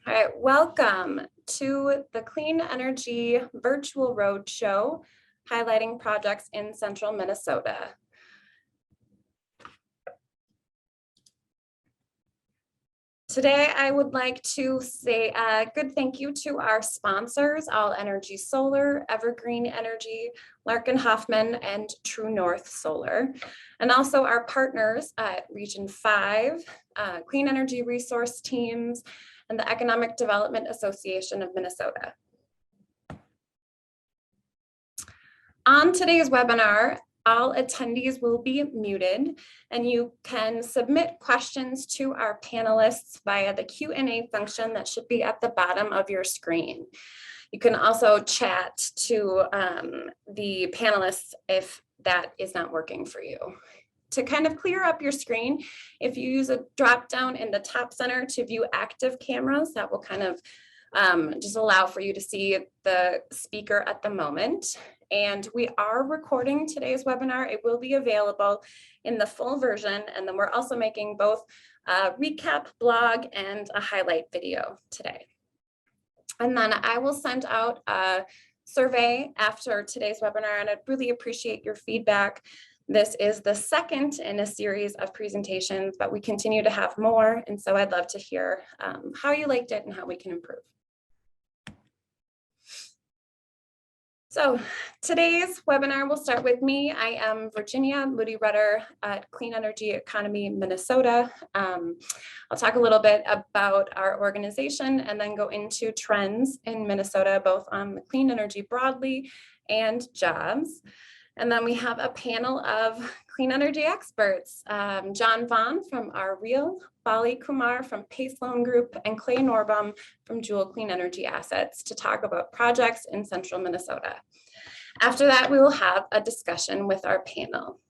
All right, welcome to the Clean Energy Virtual Roadshow, highlighting projects in central Minnesota. Today, I would like to say a good thank you to our sponsors, All Energy Solar, Evergreen Energy, Larkin Hoffman, and True North Solar, and also our partners at Region 5, Clean Energy Resource Teams, and the Economic Development Association of Minnesota. On today's webinar, all attendees will be muted, and you can submit questions to our panelists via the Q&A function that should be at the bottom of your screen. You can also chat to the panelists if that is not working for you. To kind of clear up your screen, if you use a drop down in the top center to view active cameras, that will kind of just allow for you to see the speaker at the moment. And we are recording today's webinar. It will be available in the full version. And then we're also making both a recap blog and a highlight video today. And then I will send out a survey after today's webinar, and I'd really appreciate your feedback. This is the second in a series of presentations, but we continue to have more. And so I'd love to hear how you liked it and how we can improve. So today's webinar will start with me. I am Virginia Moody-Rudder at Clean Energy Economy, Minnesota. I'll talk a little bit about our organization and then go into trends in Minnesota, both on the clean energy broadly and jobs. And then we have a panel of clean energy experts, John Vaughn from RREAL, Bali Kumar from Pace Loan Group, and Clay Norrbom from Juhl Clean Energy Assets to talk about projects in central Minnesota. After that, we will have a discussion with our panel.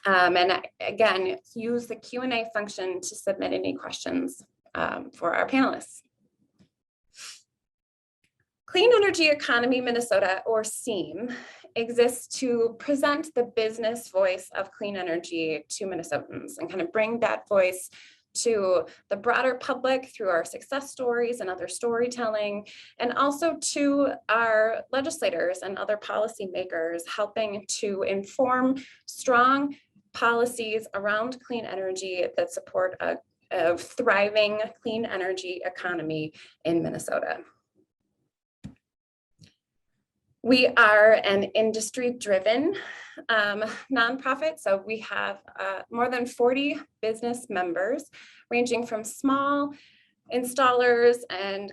And again, use the Q&A function to submit any questions for our panelists. Clean Energy Economy Minnesota, or CEEM, exists to present the business voice of clean energy to Minnesotans and kind of bring that voice to the broader public through our success stories and other storytelling, and also to our legislators and other policymakers, helping to inform strong policies around clean energy that support a thriving clean energy economy in Minnesota. We are an industry-driven nonprofit, so we have more than 40 business members, ranging from small installers and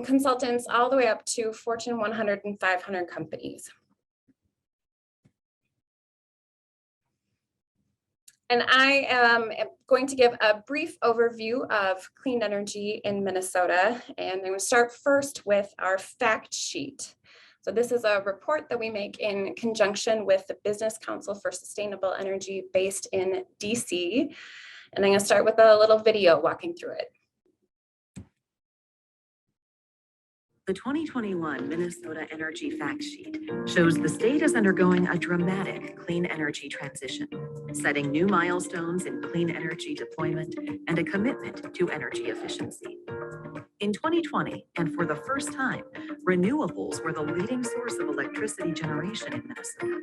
consultants all the way up to Fortune 100 and 500 companies. And I am going to give a brief overview of clean energy in Minnesota, and I'm going to start first with our fact sheet. So this is a report that we make in conjunction with the Business Council for Sustainable Energy based in DC. And I'm going to start with a little video walking through it. The 2021 Minnesota Energy Fact Sheet shows the state is undergoing a dramatic clean energy transition, setting new milestones in clean energy deployment and a commitment to energy efficiency. In 2020, and for the first time, renewables were the leading source of electricity generation in Minnesota.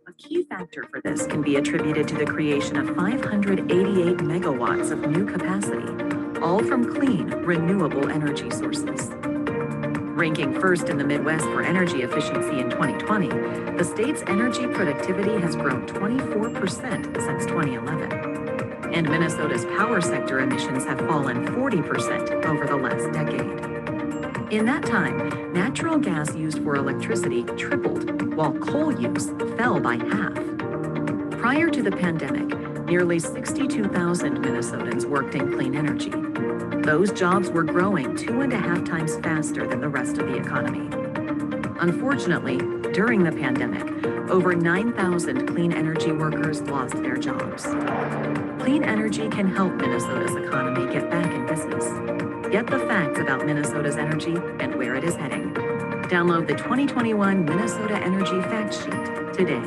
A key factor for this can be attributed to the creation of 588 megawatts of new capacity, all from clean, renewable energy sources. Ranking first in the Midwest for energy efficiency in 2020, the state's energy productivity has grown 24% since 2011. And Minnesota's power sector emissions have fallen 40% over the last decade. In that time, natural gas used for electricity tripled, while coal use fell by half. Prior to the pandemic, nearly 62,000 Minnesotans worked in clean energy. Those jobs were growing 2.5 times faster than the rest of the economy. Unfortunately, during the pandemic, over 9,000 clean energy workers lost their jobs. Clean energy can help Minnesota's economy get back in business. Get the facts about Minnesota's energy and where it is heading. Download the 2021 Minnesota Energy Fact Sheet today.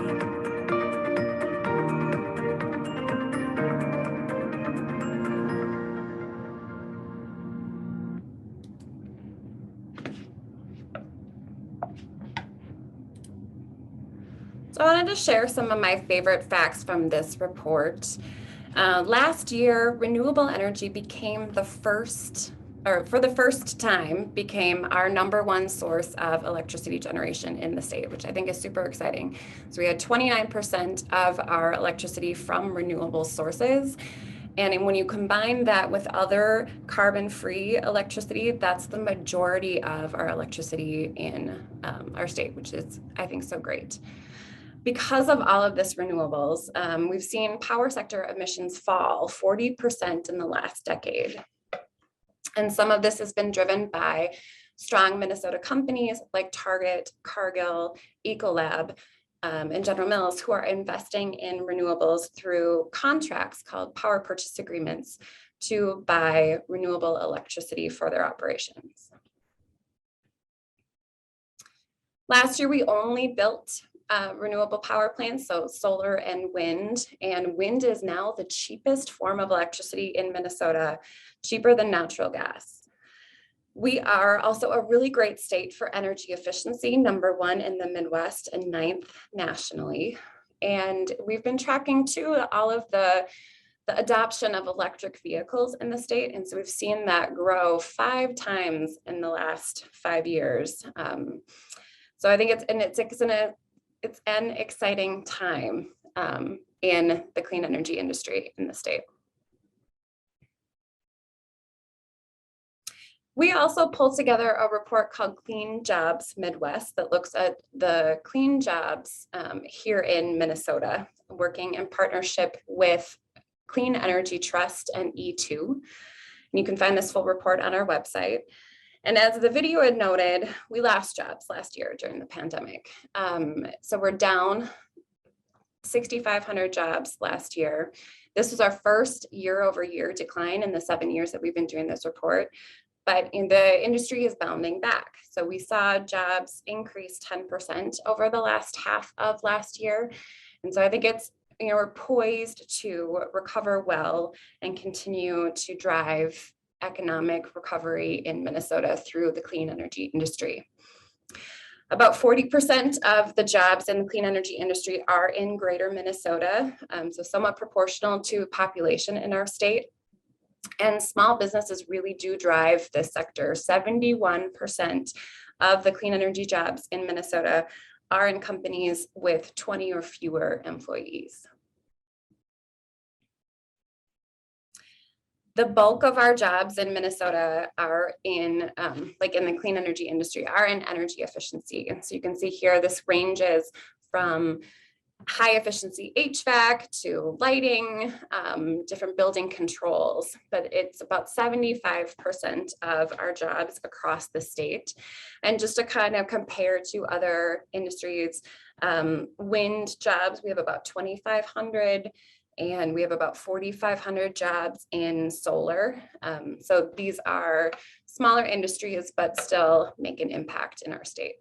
wanted to share some of my favorite facts from this report. Last year, renewable energy became the first, or for the first time, became our #1 source of electricity generation in the state, which I think is super exciting. So we had 29% of our electricity from renewable sources. And when you combine that with other carbon-free electricity, that's the majority of our electricity in our state, which is, I think, so great. Because of all of this renewables, we've seen power sector emissions fall 40% in the last decade. And some of this has been driven by strong Minnesota companies like Target, Cargill, Ecolab, and General Mills, who are investing in renewables through contracts called power purchase agreements to buy renewable electricity for their operations. Last year, we only built renewable power plants, so solar and wind is now the cheapest form of electricity in Minnesota, cheaper than natural gas. We are also a really great state for energy efficiency, #1 in the Midwest and 9th nationally. And we've been tracking too all of the adoption of electric vehicles in the state. And so we've seen that grow 5 times in the last 5 years. So I think it's an exciting time in the clean energy industry in the state. We also pulled together a report called Clean Jobs Midwest that looks at the clean jobs here in Minnesota, working in partnership with Clean Energy Trust and E2. And you can find this full report on our website. And as the video had noted, we lost jobs last year during the pandemic. So we're down 6,500 jobs last year. This was our first year-over-year decline in the 7 years that we've been doing this report, but the industry is bounding back. So we saw jobs increase 10% over the last half of last year. And so I think it's, we're poised to recover well and continue to drive economic recovery in Minnesota through the clean energy industry. About 40% of the jobs in the clean energy industry are in greater Minnesota, so somewhat proportional to population in our state. And small businesses really do drive this sector. 71% of the clean energy jobs in Minnesota are in companies with 20 or fewer employees. The bulk of our jobs in Minnesota are in, in the clean energy industry, are in energy efficiency. And so you can see here, this ranges from high efficiency HVAC to lighting, different building controls, but it's about 75% of our jobs across the state. And just to kind of compare to other industries, wind jobs, we have about 2,500. And we have about 4,500 jobs in solar. So these are smaller industries, but still make an impact in our state.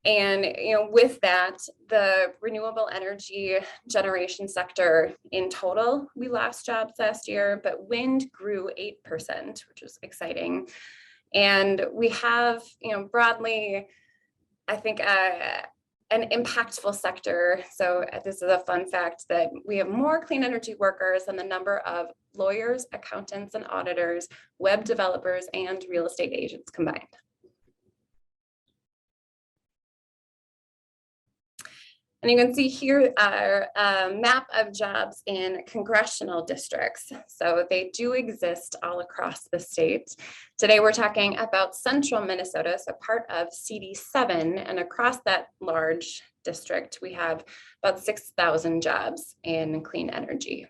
And with that, the renewable energy generation sector in total, we lost jobs last year, but wind grew 8%, which was exciting. And we have, broadly, I think, an impactful sector. So this is a fun fact that we have more clean energy workers than the number of lawyers, accountants, and auditors, web developers, and real estate agents combined. And you can see here our map of jobs in congressional districts. So they do exist all across the state. Today we're talking about central Minnesota, so part of CD7, and across that large district, we have about 6,000 jobs in clean energy.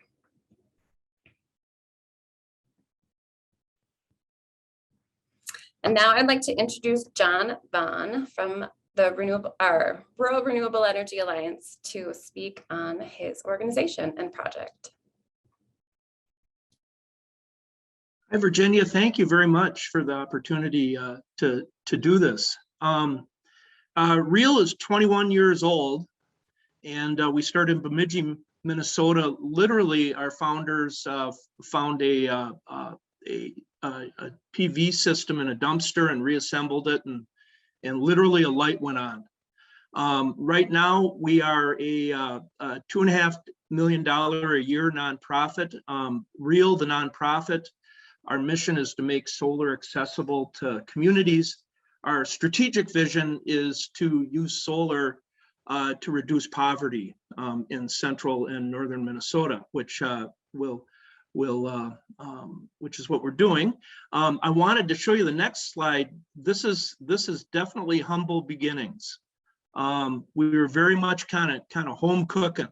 And now I'd like to introduce John Vaughn from the Rural Renewable Energy Alliance to speak on his organization and project. Hi, Virginia. Thank you very much for the opportunity to do this. REAL is 21 years old, and we started in Bemidji, Minnesota. Literally, our founders found a PV system in a dumpster and reassembled it, and literally a light went on. Right now, we are a $2.5 million a year nonprofit. REAL, the nonprofit, our mission is to make solar accessible to communities. Our strategic vision is to use solar to reduce poverty in central and northern Minnesota, which which is what we're doing. I wanted to show you the next slide. This is definitely humble beginnings. We were very much kind of home cooking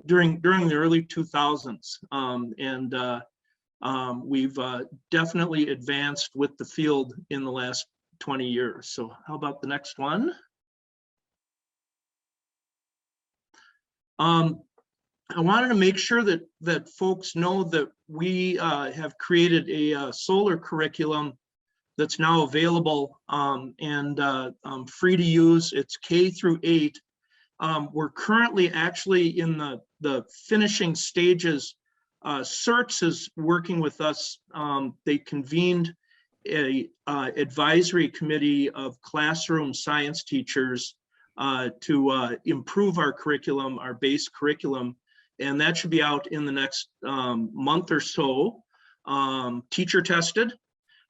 during the early 2000s, and we've definitely advanced with the field in the last 20 years. So how about the next one? I wanted to make sure that folks know that we have created a solar curriculum that's now available and free to use. It's K through 8. We're currently actually in the finishing stages. CERTS is working with us. They convened a advisory committee of classroom science teachers to improve our curriculum, our base curriculum, and that should be out in the next month or so, teacher tested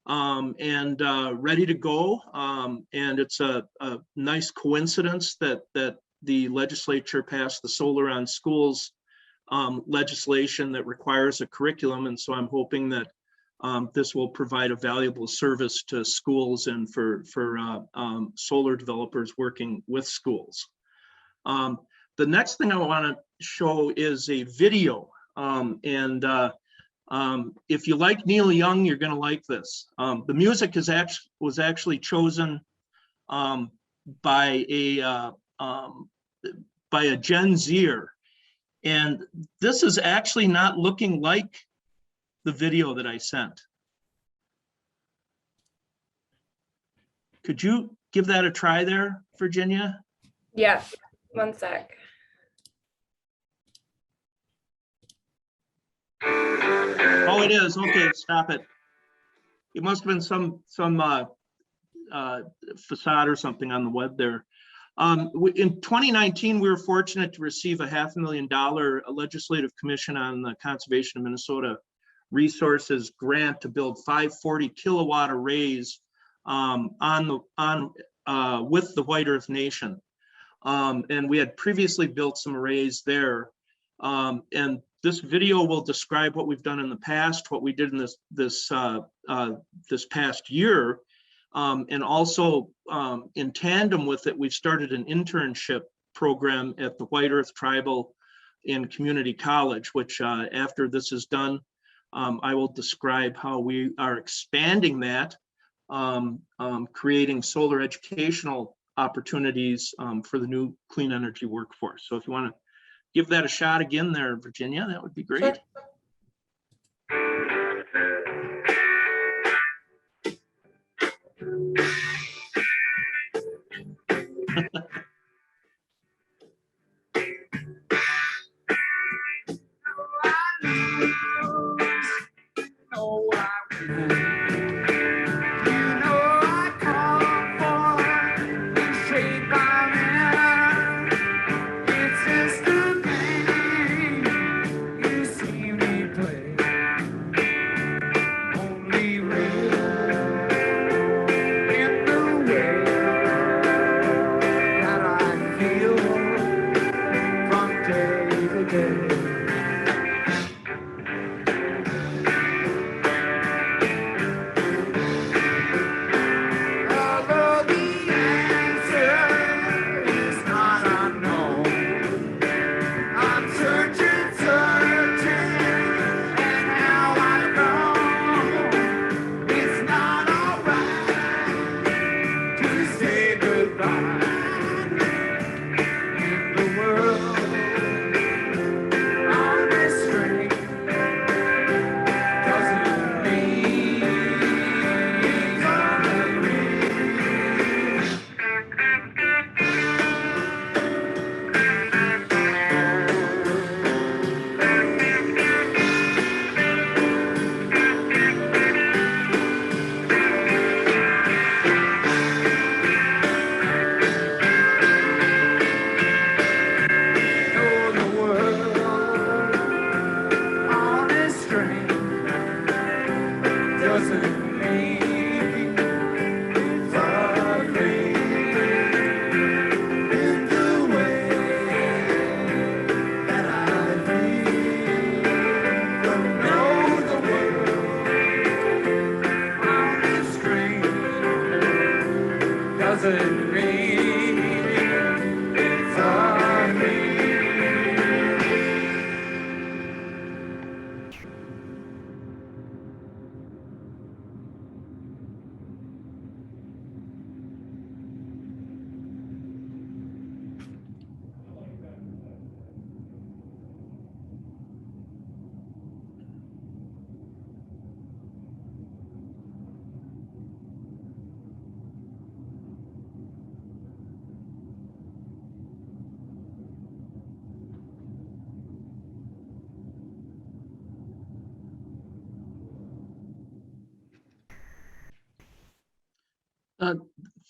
and ready to go. And it's a nice coincidence that the legislature passed the Solar on Schools legislation that requires a curriculum. And so I'm hoping that this will provide a valuable service to schools and for solar developers working with schools. The next thing I want to show is a video. If you like Neil Young, you're going to like this. The music was actually chosen by a Gen Zer. And this is actually not looking like the video that I sent. Could you give that a try there, Virginia? Yeah, one sec. Oh, it is. Okay, stop it. It must have been some facade or something on the web there. In 2019, we were fortunate to receive a $500,000 legislative commission on the Conservation of Minnesota Resources grant to build 540 kilowatt arrays with the White Earth Nation. And we had previously built some arrays there. And this video will describe what we've done in the past, what we did in this past year. And also in tandem with it, we've started an internship program at the White Earth Tribal and Community College, which after this is done, I will describe how we are expanding that, creating solar educational opportunities for the new clean energy workforce. So if you want to give that a shot again there, Virginia, that would be great. Sure. Seem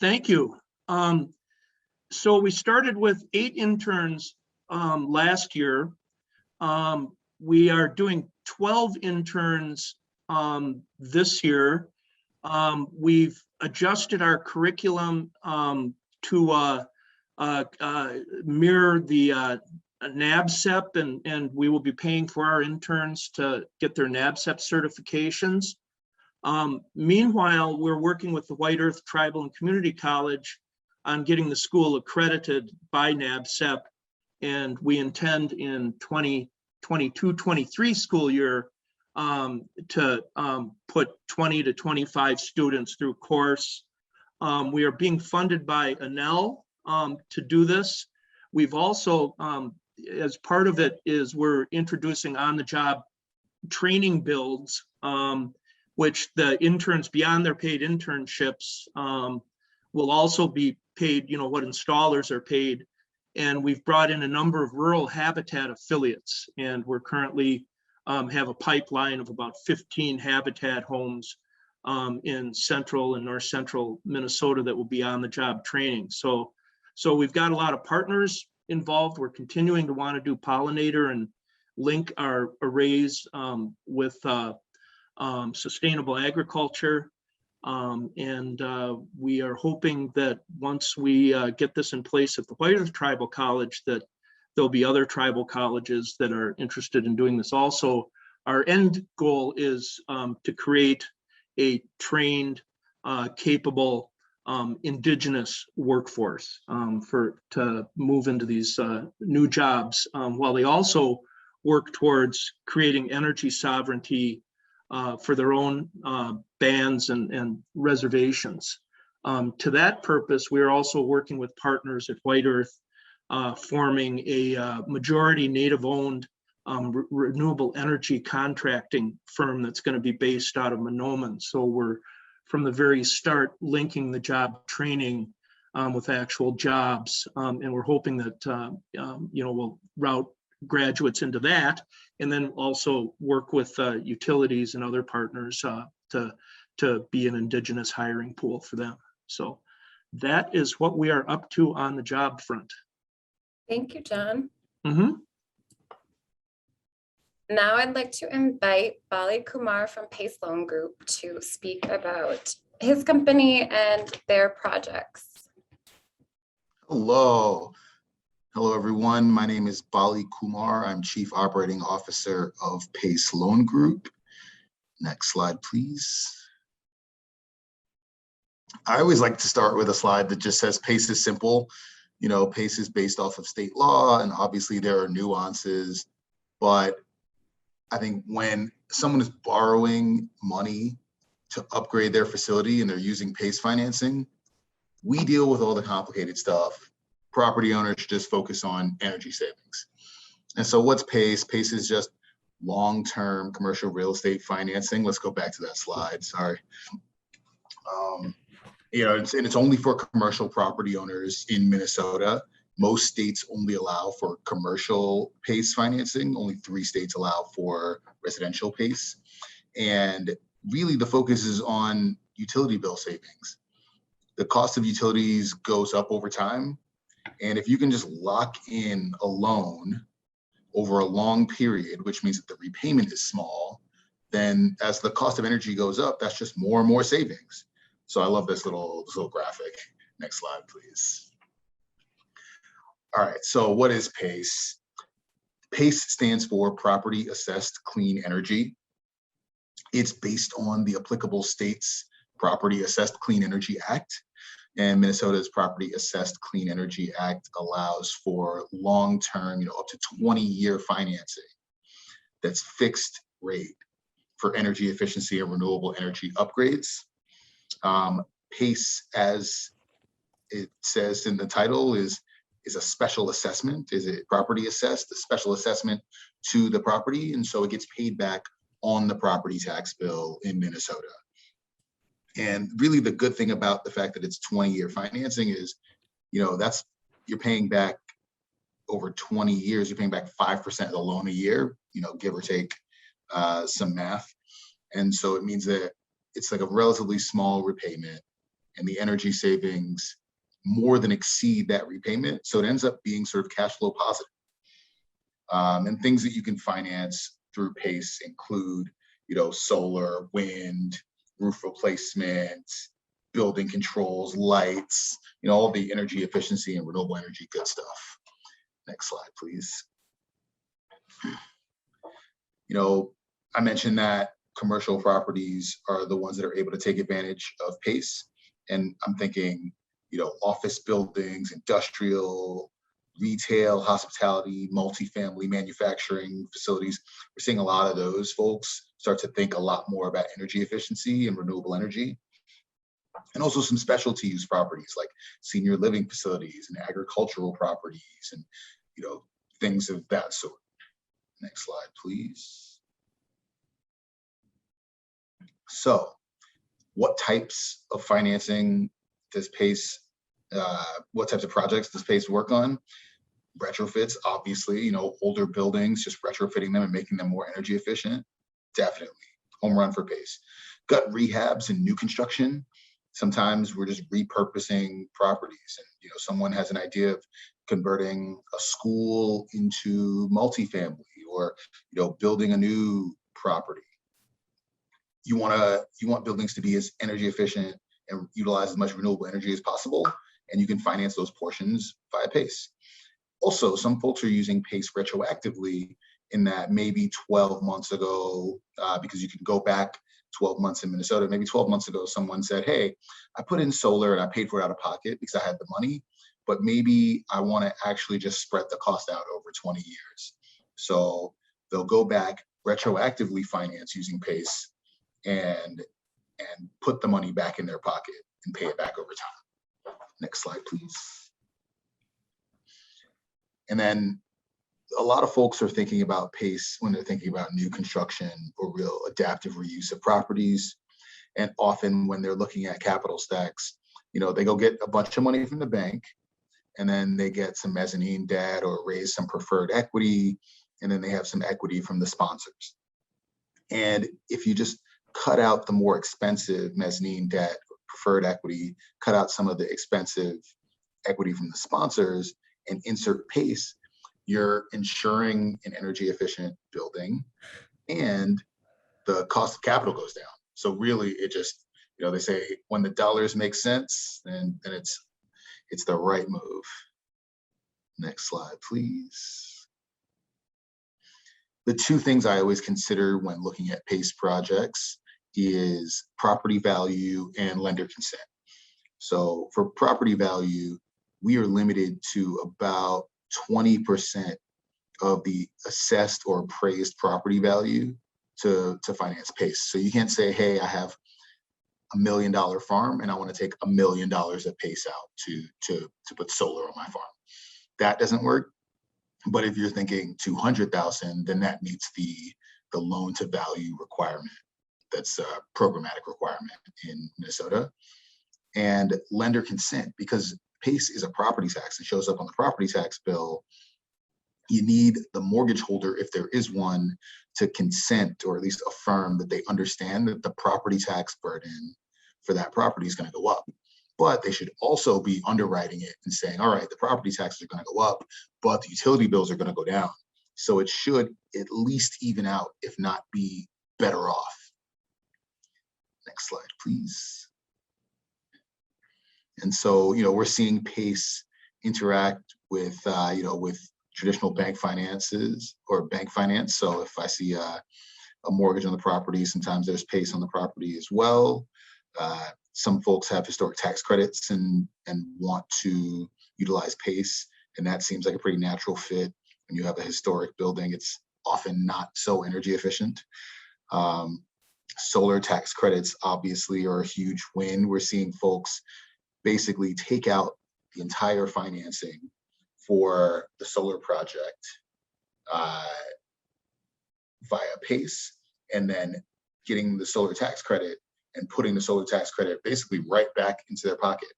Thank you. So we started with 8 interns last year. We are doing 12 interns this year. We've adjusted our curriculum to mirror the NABCEP, and we will be paying for our interns to get their NABCEP certifications. Meanwhile, we're working with the White Earth Tribal and Community College on getting the school accredited by NABCEP, and we intend in 2022-23 school year to put 20 to 25 students through course. We are being funded by ANEL to do this. We've also, as part of it, is we're introducing on-the-job training builds, which the interns beyond their paid internships will also be paid, what installers are paid. And we've brought in a number of rural habitat affiliates, and we're currently have a pipeline of about 15 habitat homes in central and north central Minnesota that will be on the job training. So we've got a lot of partners involved. We're continuing to want to do pollinator and link our arrays with sustainable agriculture. We are hoping that once we get this in place at the White Earth Tribal College, that there'll be other tribal colleges that are interested in doing this to Our end goal is to create a trained, capable Indigenous workforce to move into these new jobs, while they also work towards creating energy sovereignty for their own bands and reservations. To that purpose, we are also working with partners at White Earth, forming a majority Native-owned renewable energy contracting firm that's going to be based out of Monoman. So we're, from the very start, linking the job training with actual jobs, and we're hoping that we'll route graduates into that, and then also work with utilities and other partners to be an Indigenous hiring pool for them. So that is what we are up to on the job front. Thank you, John. Mm-hmm. Now I'd like to invite Bali Kumar from Pace Loan Group to speak about his company and their projects. Hello. Hello, everyone. My name is Bali Kumar. I'm Chief Operating Officer of Pace Loan Group. Next slide, please. I always like to start with a slide that just says Pace is simple. Pace is based off of state law, and obviously there are nuances, but I think when someone is borrowing money to upgrade their facility and they're using PACE financing, we deal with all the complicated stuff. Property owners should just focus on energy savings. And so what's PACE? PACE is just long-term commercial real estate financing. Let's go back to that slide, sorry. It's only for commercial property owners in Minnesota. Most states only allow for commercial PACE financing. Only 3 states allow for residential PACE. And really the focus is on utility bill savings. The cost of utilities goes up over time. And if you can just lock in a loan over a long period, which means that the repayment is small, then as the cost of energy goes up, that's just more and more savings. So I love this little graphic. Next slide, please. All right, so what is PACE? PACE stands for Property Assessed Clean Energy. It's based on the applicable state's Property Assessed Clean Energy Act, and Minnesota's Property Assessed Clean Energy Act allows for long-term, up to 20-year financing that's fixed rate for energy efficiency and renewable energy upgrades. PACE, as it says in the title, is a special assessment. Is it property assessed, a special assessment to the property, and so it gets paid back on the property tax bill in Minnesota. And really the good thing about the fact that it's 20-year financing is, you're paying back over 20 years, you're paying back 5% of the loan a year, give or take some math. And so it means that it's like a relatively small repayment, and the energy savings more than exceed that repayment. So it ends up being sort of cash flow positive. And things that you can finance through PACE include, solar, wind, roof replacement, building controls, lights, all the energy efficiency and renewable energy good stuff. Next slide, please. I mentioned that commercial properties are the ones that are able to take advantage of PACE. And I'm thinking, office buildings, industrial, retail, hospitality, multifamily, manufacturing facilities. We're seeing a lot of those folks start to think a lot more about energy efficiency and renewable energy. And also some specialty use properties like senior living facilities and agricultural properties and, things of that sort. Next slide, please. So what types of financing does PACE, what types of projects does PACE work on? Retrofits, obviously, older buildings, just retrofitting them and making them more energy efficient. Definitely, home run for PACE. Gut rehabs and new construction. Sometimes we're just repurposing properties and, someone has an idea of converting a school into multifamily or, building a new property. You want buildings to be as energy efficient and utilize as much renewable energy as possible, and you can finance those portions via PACE. Also, some folks are using PACE retroactively in that maybe 12 months ago, because you can go back 12 months in Minnesota, maybe 12 months ago, someone said, hey, I put in solar and I paid for it out of pocket because I had the money, but maybe I want to actually just spread the cost out over 20 years. So they'll go back, retroactively finance using PACE and put the money back in their pocket and pay it back over time. Next slide, please. And then a lot of folks are thinking about PACE when they're thinking about new construction or real adaptive reuse of properties. And often when they're looking at capital stacks, they go get a bunch of money from the bank, and then they get some mezzanine debt or raise some preferred equity, and then they have some equity from the sponsors. And if you just cut out the more expensive mezzanine debt, preferred equity, cut out some of the expensive equity from the sponsors and insert PACE, you're ensuring an energy efficient building and the cost of capital goes down. So really it just, they say when the dollars make sense, then it's the right move. Next slide, please. The two things I always consider when looking at PACE projects is property value and lender consent. So for property value, we are limited to about 20% of the assessed or appraised property value to finance PACE. So you can't say, hey, I have $1 million farm and I want to take $1 million of PACE out to put solar on my farm. That doesn't work. But if you're thinking 200,000, then that meets the loan to value requirement. That's a programmatic requirement in Minnesota. And lender consent, because PACE is a property tax, it shows up on the property tax bill. You need the mortgage holder, if there is one, to consent or at least affirm that they understand that the property tax burden for that property is going to go up. But they should also be underwriting it and saying, all right, the property taxes are going to go up, but the utility bills are going to go down. So it should at least even out, if not be better off. Next slide, please. And so, we're seeing PACE interact with, with traditional bank finances or bank finance. So if I see a mortgage on the property, sometimes there's PACE on the property as well. Some folks have historic tax credits and want to utilize PACE, and that seems like a pretty natural fit. When you have a historic building, it's often not so energy efficient. Solar tax credits obviously are a huge win. We're seeing folks basically take out the entire financing for the solar project via PACE, and then getting the solar tax credit and putting the solar tax credit basically right back into their pocket.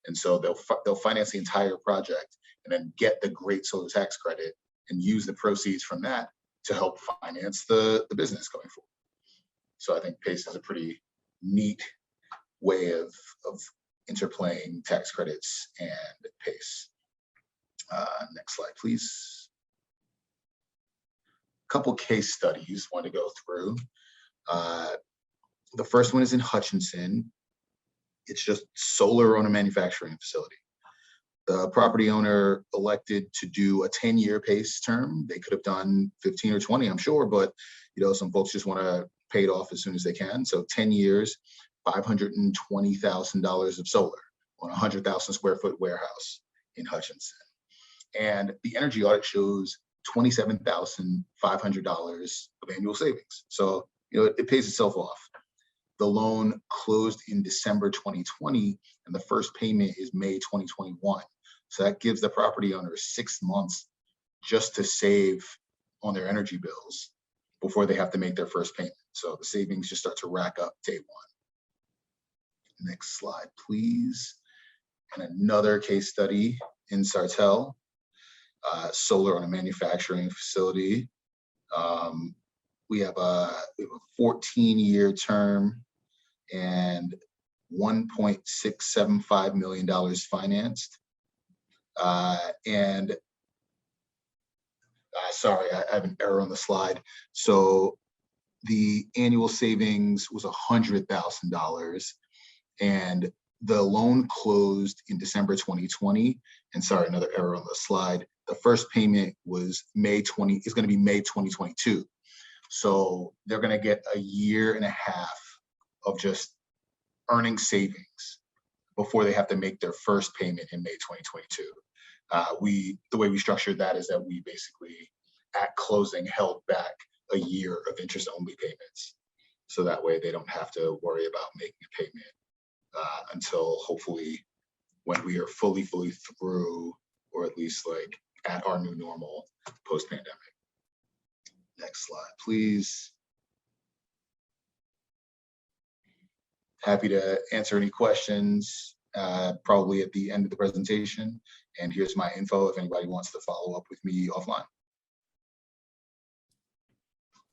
And so they'll finance the entire project and then get the great solar tax credit and use the proceeds from that to help finance the business going forward. So I think PACE is a pretty neat way of interplaying tax credits and PACE. Next slide, please. Couple case studies I want to go through. The first one is in Hutchinson. It's just solar on a manufacturing facility. The property owner elected to do a 10-year PACE term. They could have done 15 or 20, I'm sure, but some folks just want to pay it off as soon as they can. So 10 years, $520,000 of solar on a 100,000 square foot warehouse in Hutchinson. And the energy audit shows $27,500 of annual savings. So, it pays itself off. The loan closed in December 2020, and the first payment is May 2021. So that gives the property owner 6 months just to save on their energy bills before they have to make their first payment. So the savings just start to rack up day one. Next slide, please. And another case study in Sartell, solar on a manufacturing facility. We have a 14-year term and $1.675 million financed. Sorry, I have an error on the slide. So the annual savings was $100,000, and the loan closed in December 2020. And sorry, another error on the slide. The first payment was is going to be May 2022. So they're going to get a year and a half of just earning savings before they have to make their first payment in May 2022. The way we structured that is that we basically, at closing, held back a year of interest-only payments. So that way they don't have to worry about making a payment until hopefully when we are fully through, or at least like at our new normal post-pandemic. Next slide, please. Happy to answer any questions, probably at the end of the presentation. And here's my info if anybody wants to follow up with me offline.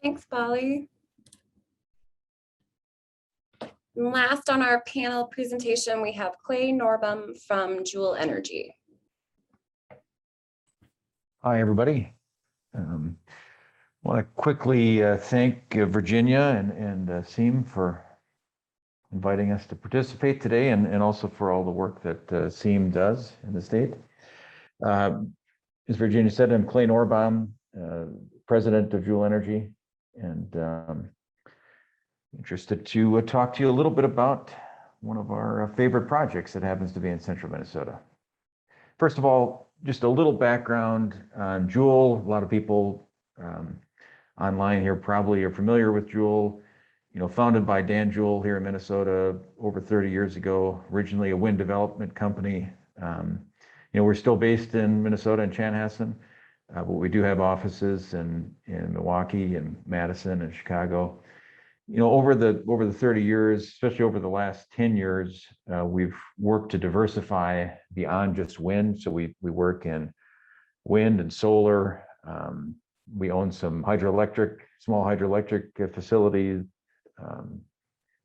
Thanks, Bali. And last on our panel presentation, we have Clay Norrbom from Juhl Energy. Hi, everybody. I want to quickly thank Virginia and CEEM for inviting us to participate today, and also for all the work that CEEM does in the state. As Virginia said, I'm Clay Norrbom, president of Juhl Energy, and interested to talk to you a little bit about one of our favorite projects that happens to be in central Minnesota. First of all, just a little background on Juhl. A lot of people online here probably are familiar with Juhl. Founded by Dan Juhl here in Minnesota over 30 years ago, originally a wind development company. We're still based in Minnesota and Chanhassen, but we do have offices in Milwaukee and Madison and Chicago. Over the 30 years, especially over the last 10 years, we've worked to diversify beyond just wind. So we work in wind and solar. We own some small hydroelectric facilities.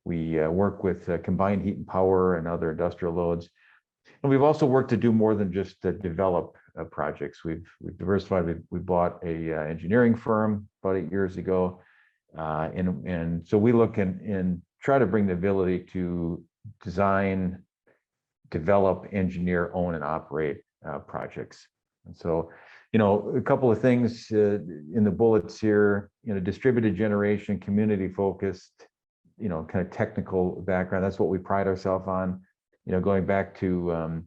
We work with combined heat and power and other industrial loads. And we've also worked to do more than just develop projects. We've diversified. We bought a engineering firm about 8 years ago. And so we look and try to bring the ability to design, develop, engineer, own, and operate projects. And so, a couple of things in the bullets here, distributed generation, community focused, kind of technical background. That's what we pride ourselves on. Going back to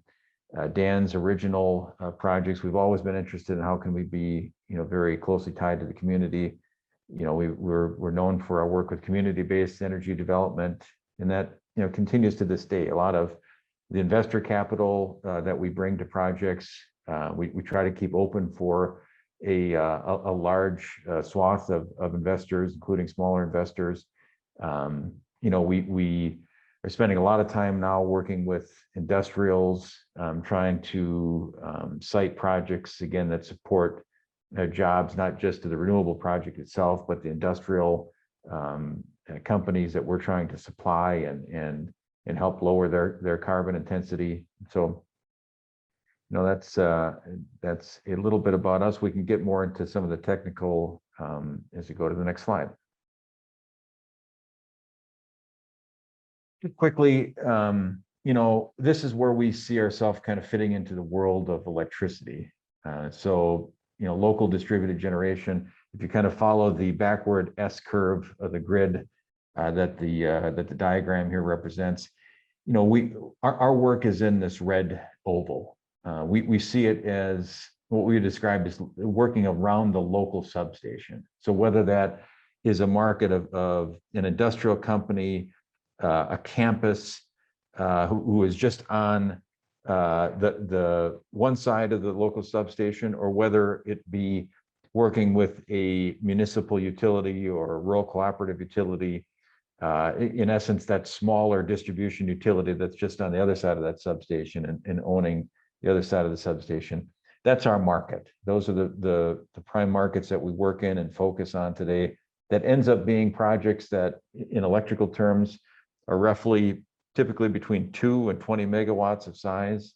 Dan's original projects, we've always been interested in how can we be, very closely tied to the community. We're known for our work with community-based energy development, and that continues to this day. A lot of the investor capital that we bring to projects, we try to keep open for a large swath of investors, including smaller investors. We are spending a lot of time now working with industrials, trying to site projects again that support jobs, not just to the renewable project itself, but the industrial companies that we're trying to supply and and help lower their carbon intensity. So, that's a little bit about us. We can get more into some of the technical as we go to the next slide. Just quickly, this is where we see ourselves kind of fitting into the world of electricity. So, local distributed generation, if you kind of follow the backward S curve of the grid that the diagram here represents, our work is in this red oval. We see it as what we describe as working around the local substation. So whether that is a market of an industrial company, a campus who is just on the one side of the local substation, or whether it be working with a municipal utility or a rural cooperative utility, in essence, that smaller distribution utility that's just on the other side of that substation and owning the other side of the substation. That's our market. Those are the prime markets that we work in and focus on today. That ends up being projects that, in electrical terms, are roughly typically between 2 and 20 megawatts of size.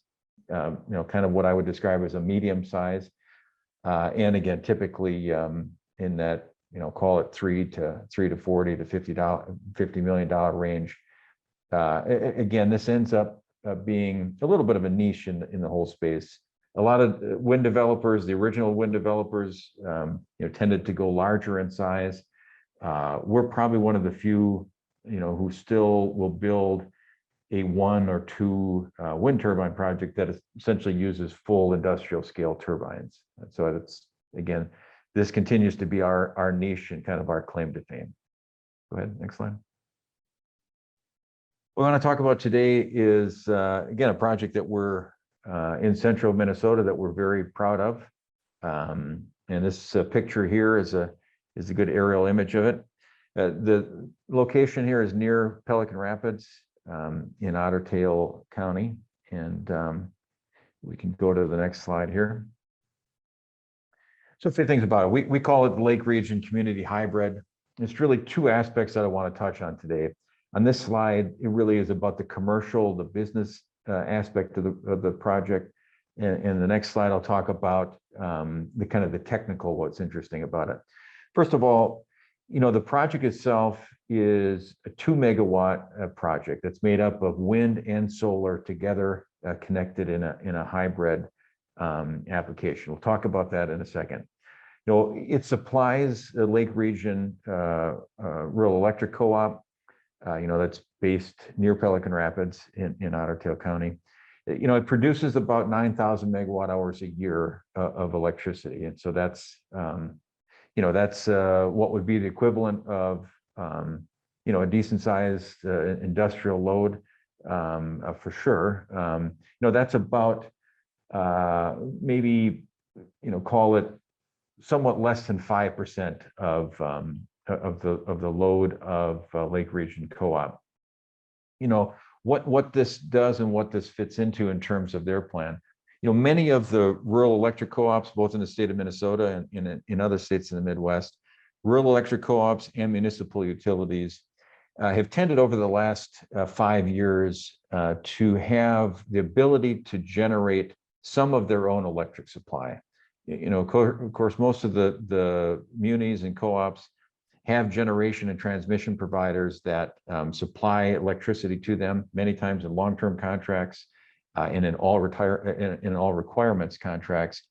Kind of what I would describe as a medium size. And again, typically in that, call it 3 to 40 to $50 million range. Again, this ends up being a little bit of a niche in the whole space. A lot of wind developers, the original wind developers, tended to go larger in size. We're probably one of the few, who still will build a 1 or 2 wind turbine project that essentially uses full industrial scale turbines. And so it's, again, this continues to be our niche and kind of our claim to fame. Go ahead, next slide. What I want to talk about today is, again, a project that we're in central Minnesota that we're very proud of. And this picture here is a good aerial image of it. The location here is near Pelican Rapids in Otter Tail County. And we can go to the next slide here. So a few things about it. We call it the Lake Region Community Hybrid. It's really 2 aspects that I want to touch on today. On this slide, it really is about the commercial, the business aspect of the project. And the next slide, I'll talk about the kind of the technical, what's interesting about it. First of all, the project itself is a 2 megawatt project that's made up of wind and solar together, connected in a hybrid application. We'll talk about that in a second. It supplies the Lake Region Rural Electric Co-op, that's based near Pelican Rapids in Otter Tail County. It produces about 9,000 megawatt hours a year of electricity. And so that's what would be the equivalent of, a decent sized industrial load for sure. That's about maybe, call it somewhat less than 5% of the load of Lake Region Co-op. What this does and what this fits into in terms of their plan. Many of the rural electric co-ops, both in the state of Minnesota and in other states in the Midwest, rural electric co-ops and municipal utilities have tended over the last 5 years to have the ability to generate some of their own electric supply. Of course, most of the munis and co-ops have generation and transmission providers that supply electricity to them, many times in long-term contracts and in all requirements contracts.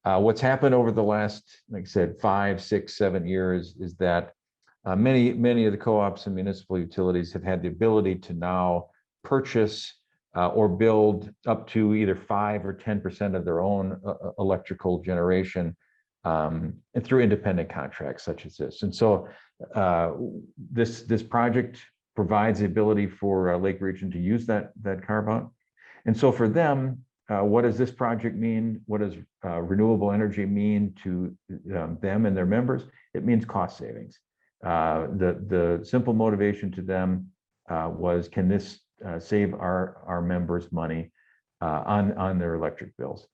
What's happened over the last, like I said, 5, 6, 7 years is that many of the co-ops and municipal utilities have had the ability to now purchase or build up to either 5 or 10% of their own electrical generation and through independent contracts such as this. And so this project provides the ability for Lake Region to use that carve out. And so for them, what does this project mean? What does renewable energy mean to them and their members? It means cost savings. The simple motivation to them was, can this save our members money on their electric bills?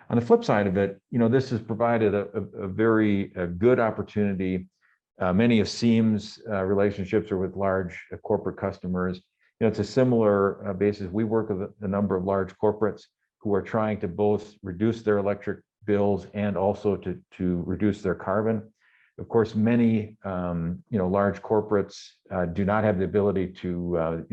On the flip side of it, this has provided a very good opportunity. Many of CEEM's relationships are with large corporate customers. it's a similar basis. We work with a number of large corporates who are trying to both reduce their electric bills and also to reduce their carbon. Of course, many large corporates do not have the ability to,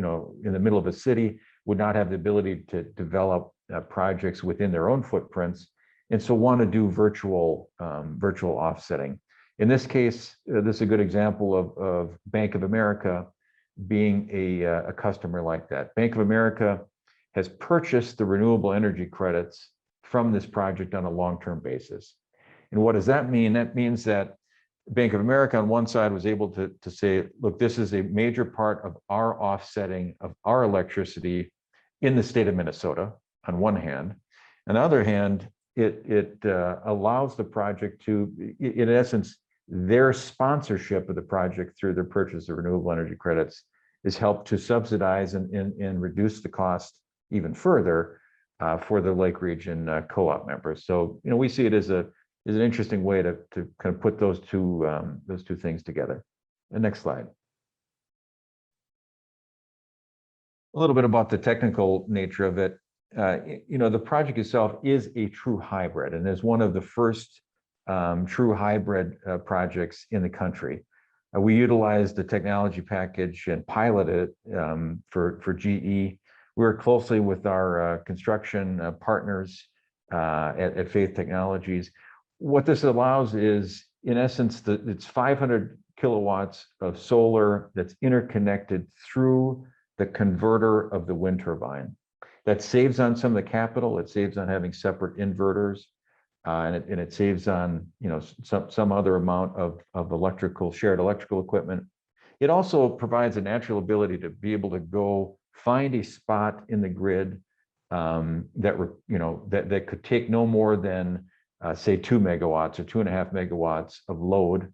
in the middle of a city, would not have the ability to develop projects within their own footprints, and so want to do virtual offsetting. In this case, this is a good example of Bank of America being a customer like that. Bank of America has purchased the renewable energy credits from this project on a long-term basis. And what does that mean? That means that Bank of America on one side was able to say, look, this is a major part of our offsetting of our electricity in the state of Minnesota on one hand. On the other hand, it allows the project to, in essence, their sponsorship of the project through their purchase of renewable energy credits is helped to subsidize and reduce the cost even further for the Lake Region co-op members. So, we see it as an interesting way to kind of put those two things together. The next slide. A little bit about the technical nature of it. The project itself is a true hybrid, and is one of the first true hybrid projects in the country. We utilized the technology package and piloted it for GE. We work closely with our construction partners at Faith Technologies. What this allows is, in essence, it's 500 kilowatts of solar that's interconnected through the converter of the wind turbine. That saves on some of the capital. It saves on having separate inverters, and it saves on some other amount of shared electrical equipment. It also provides a natural ability to be able to go find a spot in the grid that could take no more than say 2 megawatts or 2.5 megawatts of load,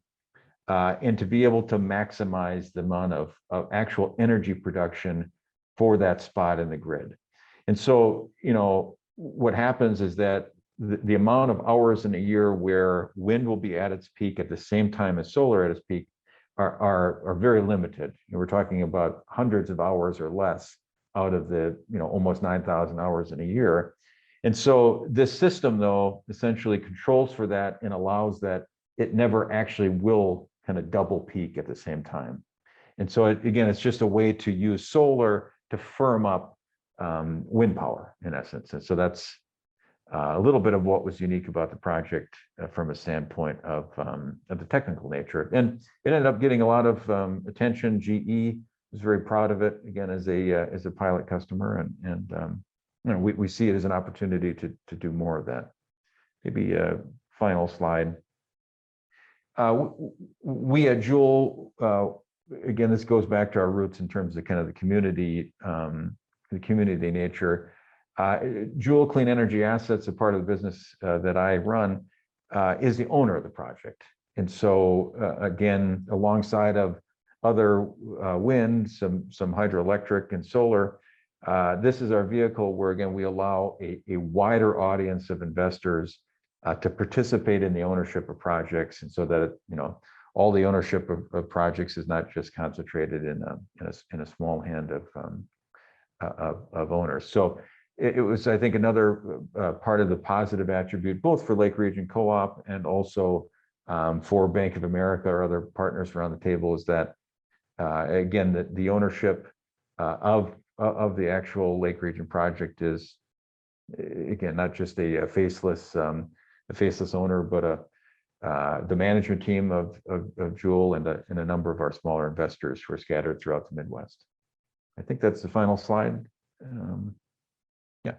and to be able to maximize the amount of actual energy production for that spot in the grid. And so, what happens is that the amount of hours in a year where wind will be at its peak at the same time as solar at its peak are very limited. We're talking about hundreds of hours or less out of the almost 9,000 hours in a year. And so this system, though, essentially controls for that and allows that it never actually will kind of double peak at the same time. And so again, it's just a way to use solar to firm up wind power, in essence. And so that's a little bit of what was unique about the project from a standpoint of the technical nature. And it ended up getting a lot of attention. GE was very proud of it, again, as a pilot customer, and we see it as an opportunity to do more of that. Maybe a final slide. We at Juhl, again, this goes back to our roots in terms of kind of the community nature. Juhl Clean Energy Assets, a part of the business that I run, is the owner of the project. And so, again, alongside of other wind, some hydroelectric and solar, this is our vehicle where, again, we allow a wider audience of investors to participate in the ownership of projects, and so that all the ownership of projects is not just concentrated in a small hand of owners. So it was, I think, another part of the positive attribute, both for Lake Region Co-op and also for Bank of America or other partners around the table, is that again, the ownership of the actual Lake Region project is, again, not just a faceless owner, but the management team of Juhl and a number of our smaller investors who are scattered throughout the Midwest. I think that's the final slide. Yeah.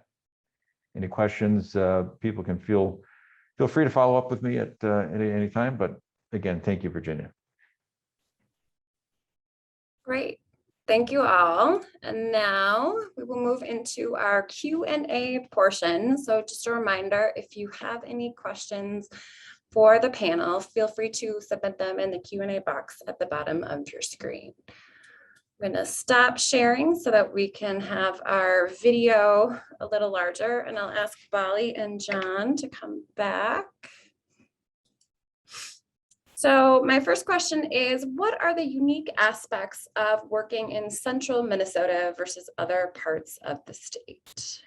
Any questions? People can feel free to follow up with me at any time. But again, thank you, Virginia. Great. Thank you all. And now we will move into our Q&A portion. So just a reminder, if you have any questions for the panel, feel free to submit them in the Q&A box at the bottom of your screen. I'm going to stop sharing so that we can have our video a little larger, and I'll ask Bali and John to come back. So my first question is, what are the unique aspects of working in central Minnesota versus other parts of the state?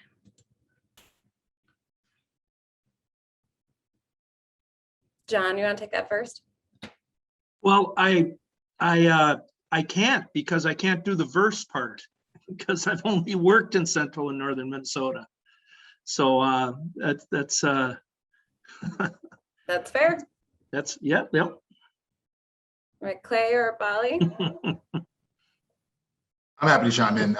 John, you want to take that first? Well, I can't, because I can't do the verse part because I've only worked in central and northern Minnesota. So that's That's fair. Yep. Right, Clay or Bali? I'm happy to chime in.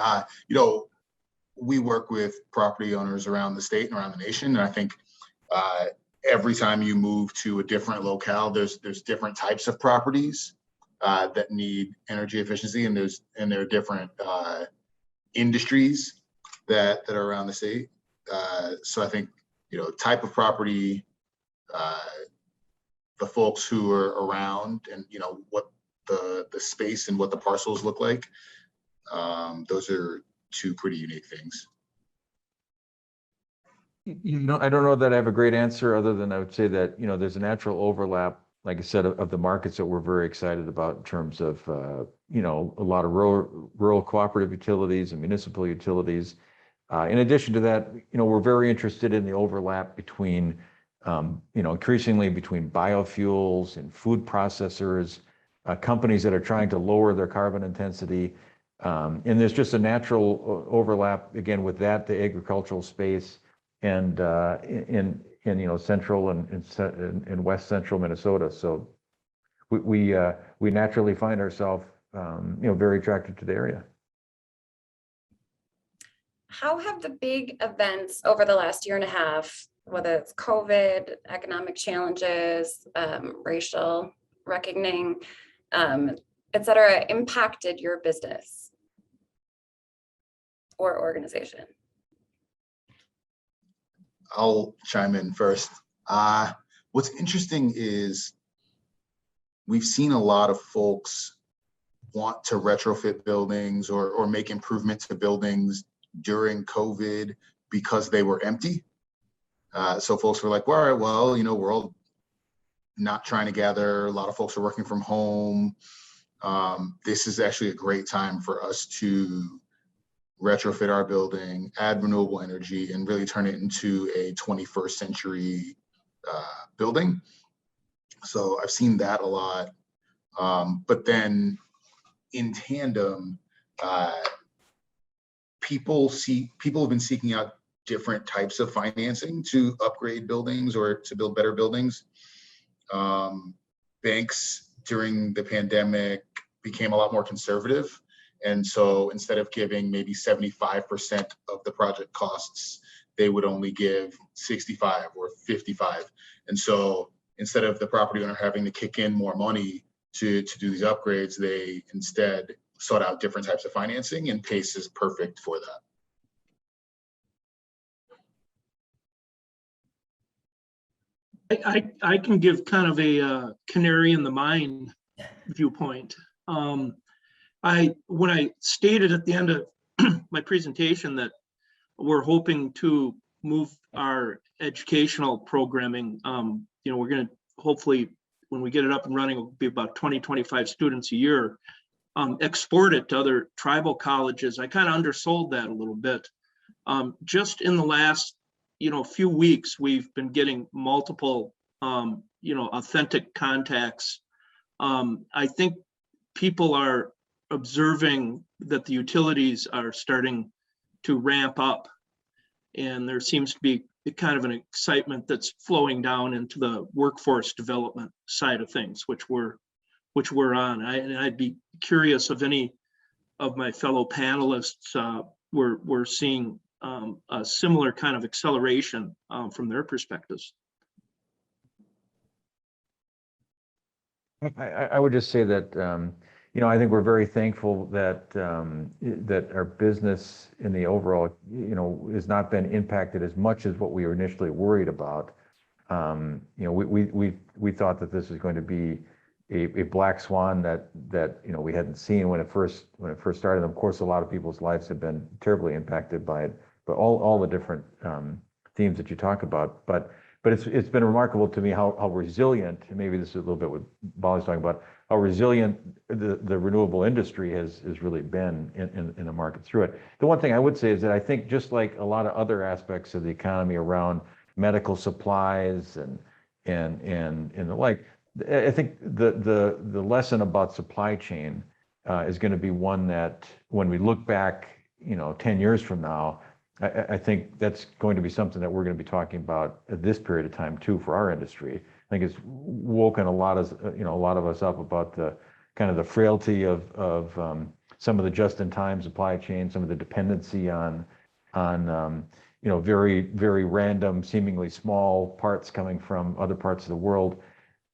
We work with property owners around the state and around the nation, and I think every time you move to a different locale, there's different types of properties that need energy efficiency, and there are different industries that are around the state. So I think type of property, the folks who are around, and what the space and what the parcels look like. Those are two pretty unique things. I don't know that I have a great answer, other than I would say that, there's a natural overlap, like I said, of the markets that we're very excited about in terms of, a lot of rural cooperative utilities and municipal utilities. In addition to that, we're very interested in the overlap between, increasingly between biofuels and food processors, companies that are trying to lower their carbon intensity. And there's just a natural overlap, again, with that, the agricultural space, and in central and west central Minnesota. So we naturally find ourselves very attracted to the area. How have the big events over the last year and a half, whether it's COVID, economic challenges, racial reckoning, et cetera, impacted your business or organization? I'll chime in first. What's interesting is we've seen a lot of folks want to retrofit buildings or make improvements to buildings during COVID because they were empty. So folks were like, well, all right, well, we're all not trying to gather. A lot of folks are working from home. This is actually a great time for us to retrofit our building, add renewable energy, and really turn it into a 21st century building. So I've seen that a lot. But then in tandem, people have been seeking out different types of financing to upgrade buildings or to build better buildings. Banks during the pandemic became a lot more conservative. And so instead of giving maybe 75% of the project costs, they would only give 65 or 55. And so instead of the property owner having to kick in more money to do these upgrades, they instead sought out different types of financing, and PACE is perfect for that. I can give kind of a canary in the mine viewpoint. When I stated at the end of my presentation that we're hoping to move our educational programming, we're going to hopefully, when we get it up and running, it'll be about 20-25 students a year, export it to other tribal colleges. I kind of undersold that a little bit. Just in the last, few weeks, we've been getting multiple, authentic contacts. I think people are observing that the utilities are starting to ramp up, and there seems to be kind of an excitement that's flowing down into the workforce development side of things, which we're on. I'd be curious if any of my fellow panelists were seeing a similar kind of acceleration from their perspectives. I would just say that I think we're very thankful that that our business in the overall has not been impacted as much as what we were initially worried about. We thought that this was going to be a black swan that we hadn't seen when it first started. Of course, a lot of people's lives have been terribly impacted by it, but all the different themes that you talk about. But but it's been remarkable to me how resilient, and maybe this is a little bit what Bali's talking about, how resilient the renewable industry has really been in the market through it. The one thing I would say is that I think just like a lot of other aspects of the economy around medical supplies and the like, I think the lesson about supply chain is going to be one that when we look back, 10 years from now, I think that's going to be something that we're going to be talking about at this period of time too for our industry. I think it's woken a lot of us up about the kind of the frailty of some of the just-in-time supply chain, some of the dependency on very, very random, seemingly small parts coming from other parts of the world.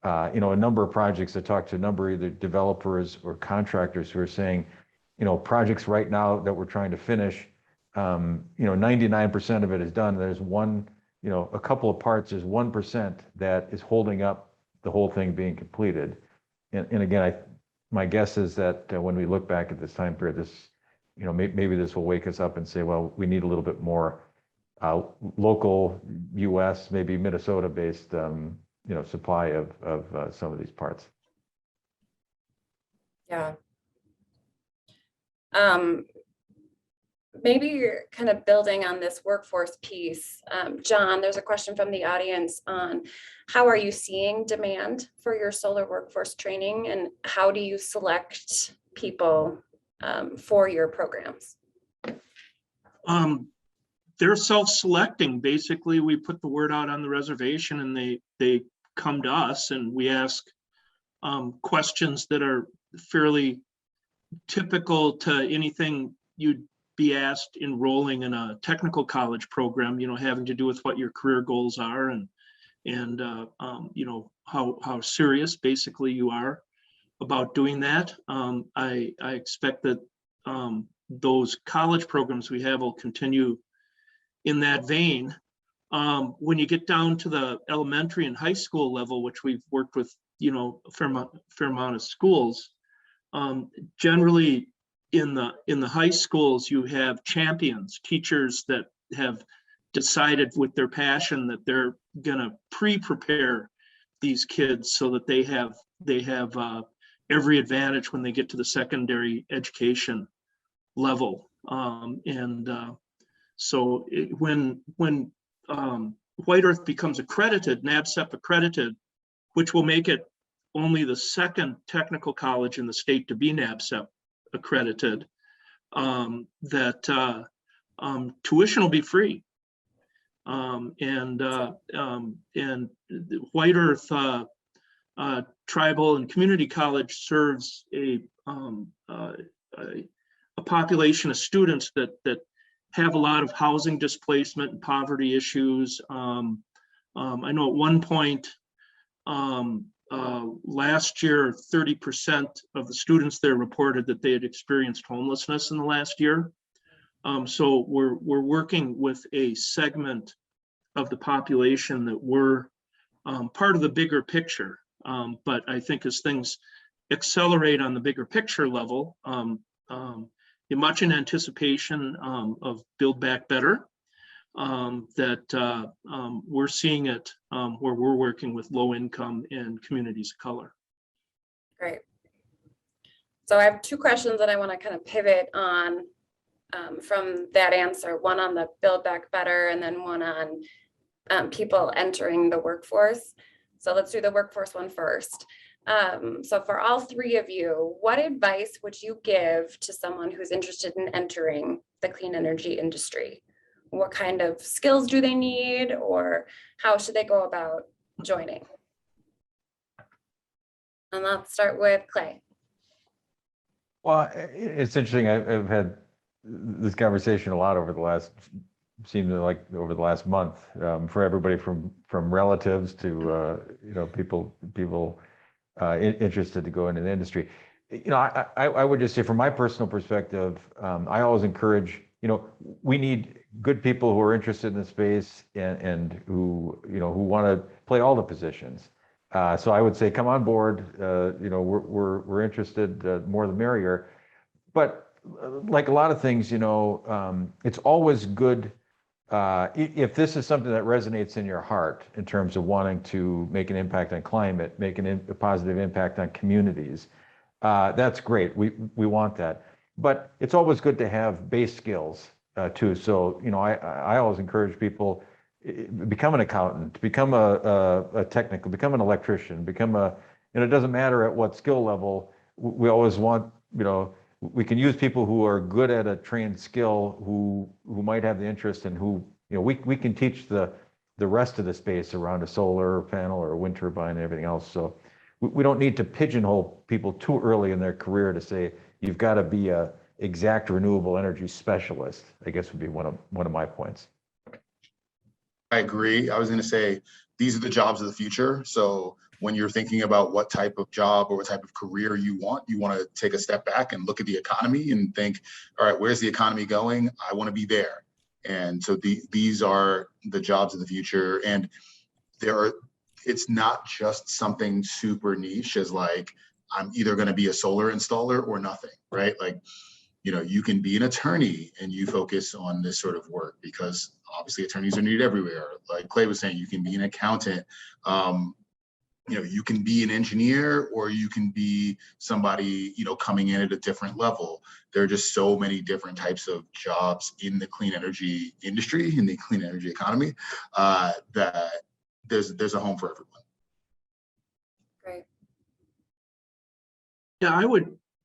A number of projects, I talked to a number of either developers or contractors who are saying, projects right now that we're trying to finish, 99% of it is done. There's one, a couple of parts, there's 1% that is holding up the whole thing being completed. And again, my guess is that when we look back at this time period, this, maybe this will wake us up and say, well, we need a little bit more local U.S., maybe Minnesota-based, supply of some of these parts. Yeah. Maybe you're kind of building on this workforce piece. John, there's a question from the audience on how are you seeing demand for your solar workforce training, and how do you select people for your programs? They're self-selecting. Basically, we put the word out on the reservation and they come to us, and we ask questions that are fairly typical to anything you'd be asked enrolling in a technical college program, having to do with what your career goals are and how serious basically you are about doing that. I expect that those college programs we have will continue in that vein. When you get down to the elementary and high school level, which we've worked with, a fair amount of schools, generally in the high schools, you have champions, teachers that have decided with their passion that they're gonna pre-prepare these kids so that they have every advantage when they get to the secondary education level. So when White Earth becomes accredited, NABCEP accredited, which will make it only the second technical college in the state to be NABCEP accredited, tuition will be free. And White Earth Tribal and Community College serves a population of students that have a lot of housing displacement and poverty issues. I know at one point last year, 30% of the students there reported that they had experienced homelessness in the last year. So we're working with a segment of the population that we're part of the bigger picture. But I think as things accelerate on the bigger picture level, much in anticipation of Build Back Better, that we're seeing it where we're working with low income and communities of color. Great. So I have two questions that I want to kind of pivot on from that answer, one on the Build Back Better and then one on people entering the workforce. So let's do the workforce one first. So for all three of you, what advice would you give to someone who's interested in entering the clean energy industry? What kind of skills do they need, or how should they go about joining? And let's start with Clay. Well, it's interesting. I've had this conversation a lot over the last, seems like over the last month, for everybody from relatives to people interested to go into the industry. I would just say from my personal perspective, I always encourage, we need good people who are interested in the space and who want to play all the positions. So I would say, come on board. We're interested, more the merrier. But like a lot of things, it's always good if this is something that resonates in your heart in terms of wanting to make an impact on climate, make a positive impact on communities, that's great. We want that. But it's always good to have base skills too. So, I always encourage people, become an accountant, become a technical, become an electrician, it doesn't matter at what skill level. We always want, we can use people who are good at a trained skill, who might have the interest, and who, we can teach the rest of the space around a solar panel or a wind turbine and everything else. So we don't need to pigeonhole people too early in their career to say, you've got to be a exact renewable energy specialist, I guess would be one of my points. I agree. I was going to say, these are the jobs of the future. So when you're thinking about what type of job or what type of career you want to take a step back and look at the economy and think, all right, where's the economy going? I want to be there. And so these are the jobs of the future. And it's not just something super niche as like, I'm either going to be a solar installer or nothing, right? Like, you can be an attorney and you focus on this sort of work, because obviously attorneys are needed everywhere. Like Clay was saying, you can be an accountant, you can be an engineer, or you can be somebody, coming in at a different level. There are just so many different types of jobs in the clean energy industry, in the clean energy economy, that there's a home for everyone. Great. Yeah,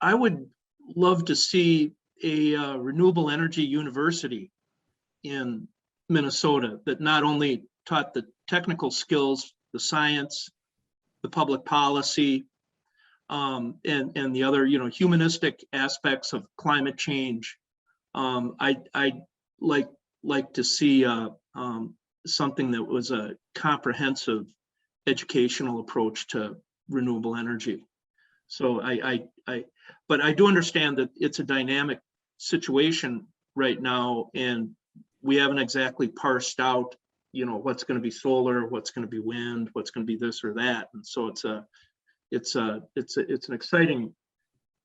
I would love to see a renewable energy university in Minnesota that not only taught the technical skills, the science, the public policy, and the other, humanistic aspects of climate change. I'd like to see something that was a comprehensive educational approach to renewable energy. So but I do understand that it's a dynamic situation right now, and we haven't exactly parsed out, what's going to be solar, what's going to be wind, what's going to be this or that. And so it's an exciting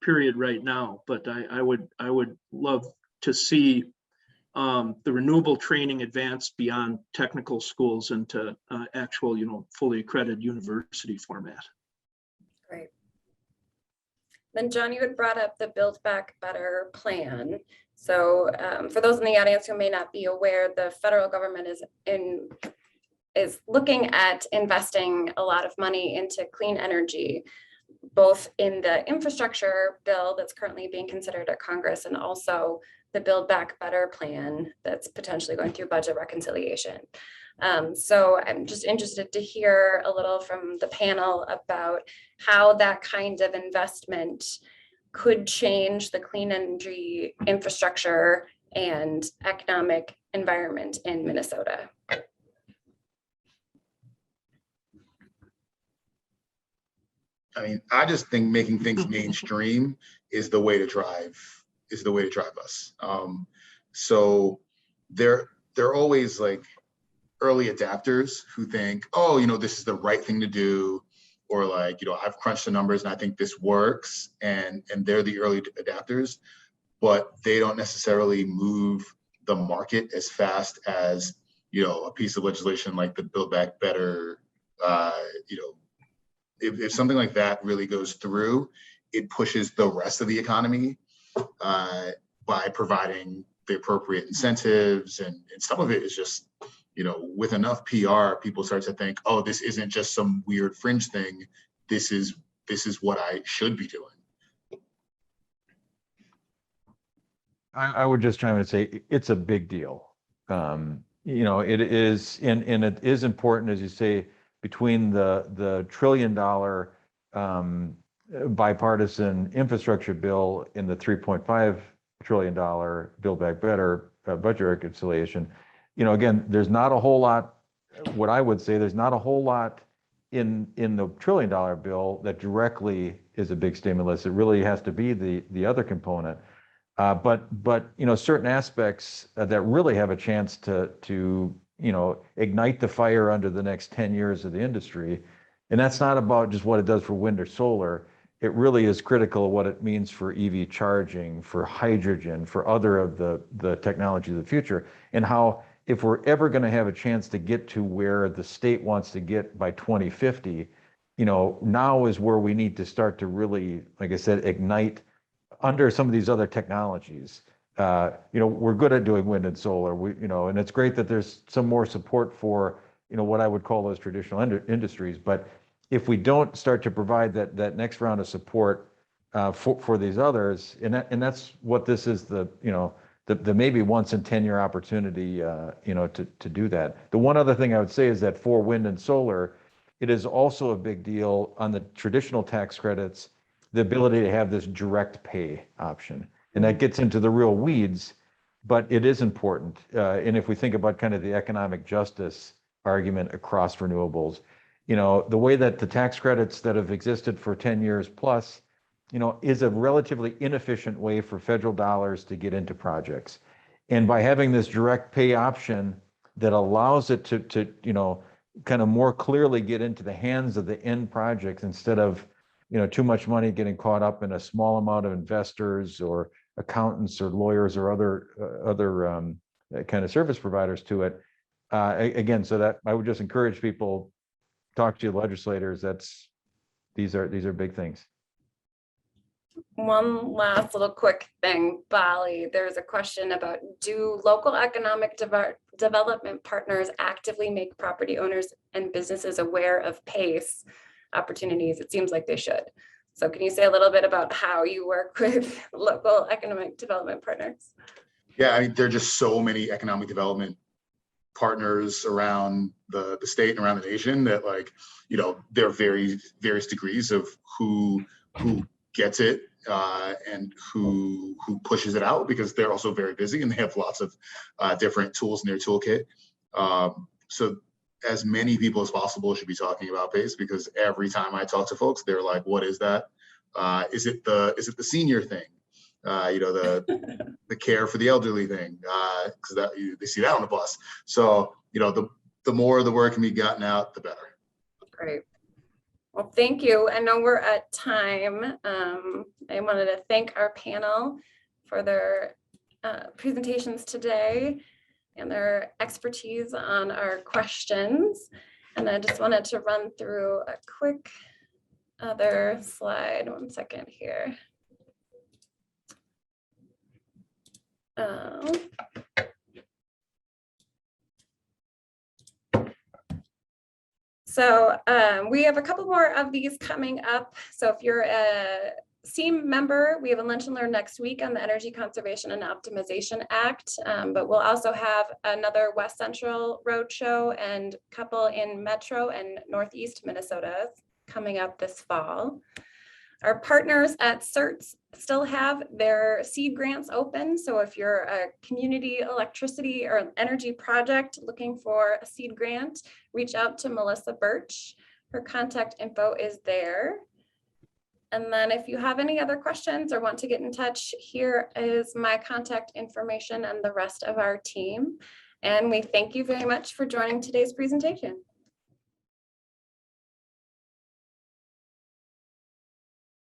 period right now. But I would love to see the renewable training advance beyond technical schools into actual, fully accredited university format. Great. Then John, you had brought up the Build Back Better plan. So for those in the audience who may not be aware, the federal government is looking at investing a lot of money into clean energy, both in the infrastructure bill that's currently being considered at Congress, and also the Build Back Better plan that's potentially going through budget reconciliation. So I'm just interested to hear a little from the panel about how that kind of investment could change the clean energy infrastructure and economic environment in Minnesota. I mean, I just think making things mainstream is the way to drive us. So they're always like early adapters who think, oh, this is the right thing to do, or like, I've crunched the numbers and I think this works, and they're the early adapters, but they don't necessarily move the market as fast as, a piece of legislation like the Build Back Better, if something like that really goes through, it pushes the rest of the economy by providing the appropriate incentives, and some of it is just, with enough PR, people start to think, oh, this isn't just some weird fringe thing. This is what I should be doing. I would just chime in and say it's a big deal. It is, and it is important, as you say, between the $1 trillion bipartisan infrastructure bill and the $3.5 trillion Build Back Better budget reconciliation. Again, there's not a whole lot. What I would say, there's not a whole lot in the $1 trillion bill that directly is a big stimulus. It really has to be the other component. But certain aspects that really have a chance to ignite the fire under the next 10 years of the industry. And that's not about just what it does for wind or solar. It really is critical of what it means for EV charging, for hydrogen, for other of the technology of the future, and how if we're ever going to have a chance to get to where the state wants to get by 2050, now is where we need to start to really, like I said, ignite under some of these other technologies. We're good at doing wind and solar, and it's great that there's some more support for, what I would call those traditional industries. But if we don't start to provide that next round of support for these others, and that's what this is, the maybe once in 10-year opportunity, to do that. The one other thing I would say is that for wind and solar, it is also a big deal on the traditional tax credits, the ability to have this direct pay option. And that gets into the real weeds, but it is important. And if we think about kind of the economic justice argument across renewables, the way that the tax credits that have existed for 10 years plus, is a relatively inefficient way for federal dollars to get into projects. And by having this direct pay option that allows it to kind of more clearly get into the hands of the end projects instead of, too much money getting caught up in a small amount of investors or accountants or lawyers or other kind of service providers to it. Again, so that I would just encourage people, talk to your legislators. These are big things. One last little quick thing, Bali, there's a question about, do local economic development partners actively make property owners and businesses aware of PACE opportunities? It seems like they should. So can you say a little bit about how you work with local economic development partners? Yeah, I mean, there are just so many economic development partners around the state and around the nation that, like, there are various degrees of who gets it and who pushes it out, because they're also very busy and they have lots of different tools in their toolkit. So as many people as possible should be talking about PACE, because every time I talk to folks, they're like, what is that? Is it the senior thing? The care for the elderly thing, because they see that on the bus. So, the more the word can be gotten out, the better. Great. Well, thank you. I know we're at time. I wanted to thank our panel for their presentations today and their expertise on our questions. And I just wanted to run through a quick other slide. One second here. So we have a couple more of these coming up. So if you're a CEEM member, we have a lunch and learn next week on the Energy Conservation and Optimization Act, but we'll also have another West Central Roadshow and a couple in Metro and Northeast Minnesota coming up this fall. Our partners at CERTS still have their seed grants open. So if you're a community electricity or energy project looking for a seed grant, reach out to Melissa Birch. Her contact info is there. And then if you have any other questions or want to get in touch, here is my contact information and the rest of our team. And we thank you very much for joining today's presentation.